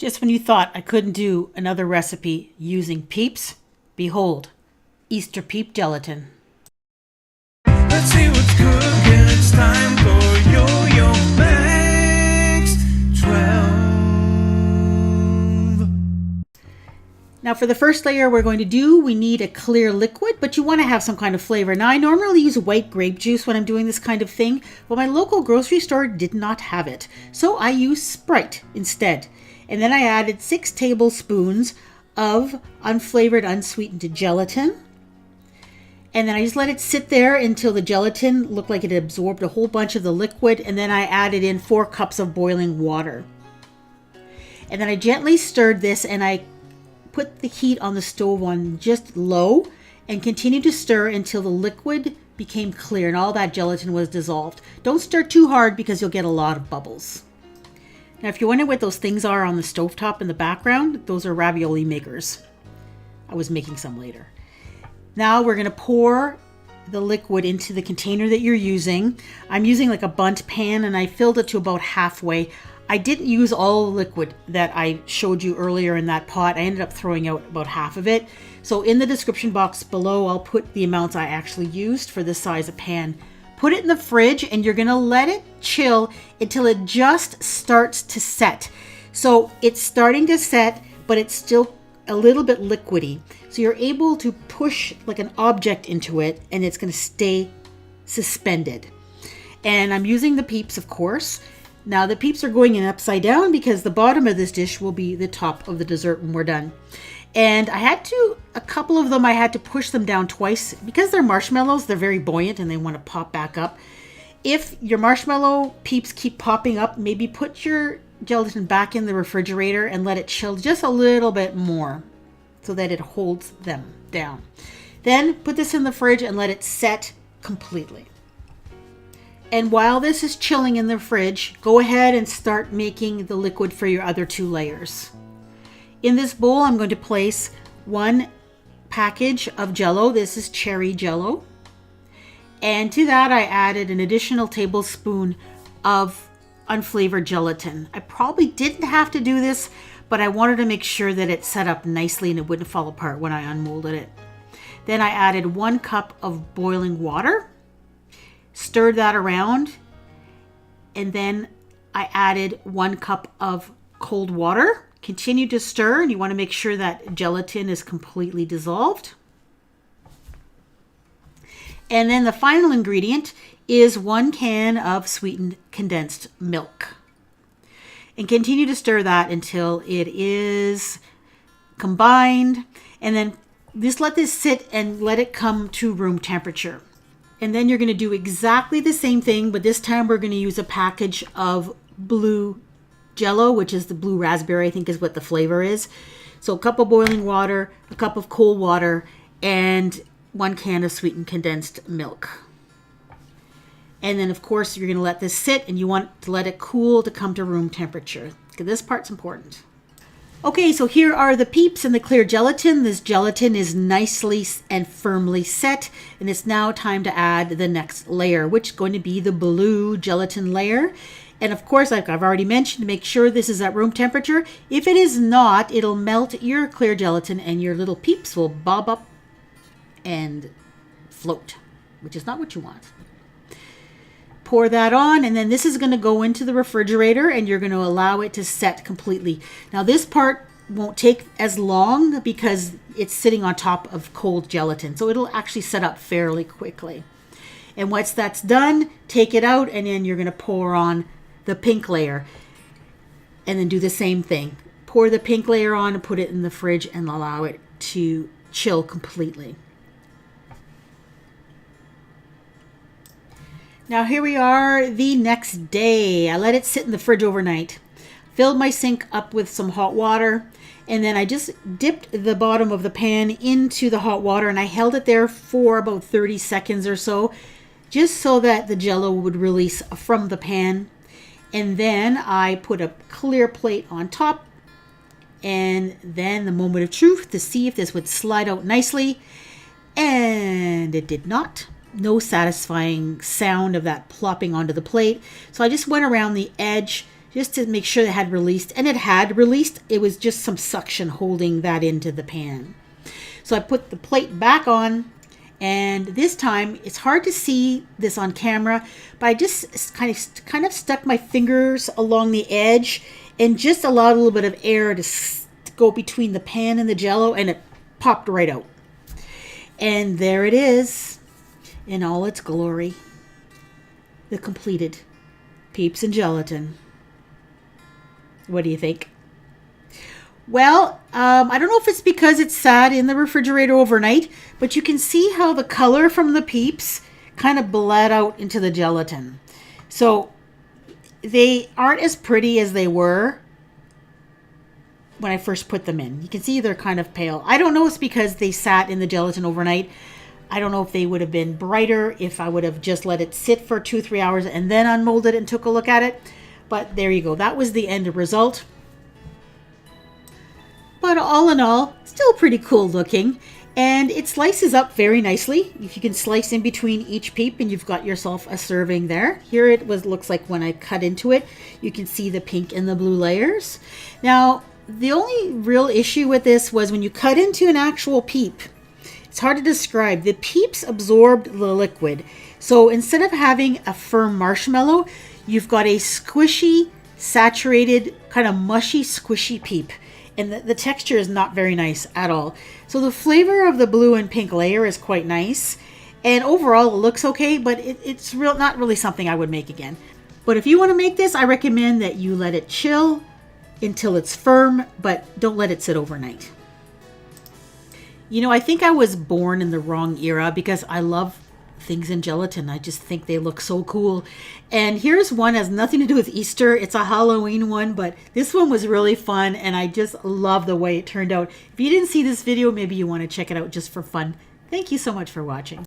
Just when you thought I couldn't do another recipe using Peeps, behold, Easter Peep gelatin. Let's see what's cooking. It's time for Yo-Yo Max 12. Now for the first layer we need a clear liquid, but you want to have some kind of flavor. Now I normally use white grape juice when I'm doing this kind of thing, but my local grocery store did not have it. So I used Sprite instead. And then I added 6 tablespoons of unflavored, unsweetened gelatin. And then I just let it sit there until the gelatin looked like it absorbed a whole bunch of the liquid. And then I added in 4 cups of boiling water. And then I gently stirred this, and I put the heat on the stove on just low and continued to stir until the liquid became clear and all that gelatin was dissolved. Don't stir too hard because you'll get a lot of bubbles. Now, if you're wondering what those things are on the stovetop in the background, those are ravioli makers. I was making some later. Now we're going to pour the liquid into the container that you're using. I'm using like a Bundt pan, and I filled it to about halfway. I didn't use all the liquid that I showed you earlier in that pot. I ended up throwing out about half of it. So in the description box below, I'll put the amounts I actually used for this size of pan. Put it in the fridge, and you're gonna let it chill until it just starts to set. So it's starting to set, but it's still a little bit liquidy. So you're able to push like an object into it, and it's gonna stay suspended. And I'm using the Peeps, of course. Now the Peeps are going in upside down because the bottom of this dish will be the top of the dessert when we're done. And a couple of them I had to push them down twice because they're marshmallows. They're very buoyant and they want to pop back up. If your marshmallow Peeps keep popping up, maybe put your gelatin back in the refrigerator and let it chill just a little bit more so that it holds them down. Then put this in the fridge and let it set completely. And while this is chilling in the fridge, go ahead and start making the liquid for your other 2 layers. In this bowl, I'm going to place 1 package of Jell-O. This is cherry Jell-O. And to that, I added an additional tablespoon of unflavored gelatin. I probably didn't have to do this, but I wanted to make sure that it set up nicely and it wouldn't fall apart when I unmolded it. Then I added 1 cup of boiling water. Stirred that around, and then I added 1 cup of cold water. Continue to stir, and you want to make sure that gelatin is completely dissolved. And then the final ingredient is 1 can of sweetened condensed milk. And continue to stir that until it is combined, and then just let this sit and let it come to room temperature. And then you're going to do exactly the same thing, but this time we're going to use a package of blue Jell-O, which is the blue raspberry, I think is what the flavor is. So a cup of boiling water, a cup of cold water, and 1 can of sweetened condensed milk. And then, of course, you're going to let this sit, and you want to let it cool to come to room temperature. Okay, this part's important. Okay, so here are the Peeps and the clear gelatin. This gelatin is nicely and firmly set, and it's now time to add the next layer, which is going to be the blue gelatin layer. And of course, like I've already mentioned, make sure this is at room temperature. If it is not, it'll melt your clear gelatin and your little Peeps will bob up and float, which is not what you want. Pour that on, and then this is going to go into the refrigerator, and you're going to allow it to set completely. Now this part won't take as long because it's sitting on top of cold gelatin, so it'll actually set up fairly quickly. And once that's done, take it out, and then you're going to pour on the pink layer, and then do the same thing. Pour the pink layer on and put it in the fridge and allow it to chill completely. Now here we are the next day. I let it sit in the fridge overnight. Filled my sink up with some hot water, and then I just dipped the bottom of the pan into the hot water, and I held it there for about 30 seconds or so, just so that the Jell-O would release from the pan. And then I put a clear plate on top, and then the moment of truth to see if this would slide out nicely, and it did not. No satisfying sound of that plopping onto the plate. So I just went around the edge just to make sure it had released. And it had released. It was just some suction holding that into the pan. So I put the plate back on, and this time it's hard to see this on camera, but I just kind of stuck my fingers along the edge and just allowed a little bit of air to go between the pan and the Jell-O, and it popped right out. And there it is in all its glory. The completed Peeps and gelatin. What do you think? Well, I don't know if it's because it sat in the refrigerator overnight, but you can see how the color from the Peeps kind of bled out into the gelatin. So they aren't as pretty as they were when I first put them in. You can see they're kind of pale. I don't know if it's because they sat in the gelatin overnight. I don't know if they would have been brighter if I would have just let it sit for 2-3 hours and then unmolded and took a look at it. But there you go. That was the end result. But all in all, still pretty cool looking. And it slices up very nicely. If you can slice in between each Peep, and you've got yourself a serving there. Here it looks like when I cut into it, you can see the pink and the blue layers. Now, the only real issue with this was when you cut into an actual Peep, it's hard to describe. The Peeps absorbed the liquid. So instead of having a firm marshmallow, you've got a squishy, saturated, kind of mushy, squishy Peep. And the texture is not very nice at all. So the flavor of the blue and pink layer is quite nice. And overall, it looks okay, but it's not really something I would make again. But if you want to make this, I recommend that you let it chill until it's firm, but don't let it sit overnight. You know, I think I was born in the wrong era because I love things in gelatin. I just think they look so cool. And here's one that has nothing to do with Easter. It's a Halloween one, but this one was really fun and I just love the way it turned out. If you didn't see this video, maybe you want to check it out just for fun. Thank you so much for watching.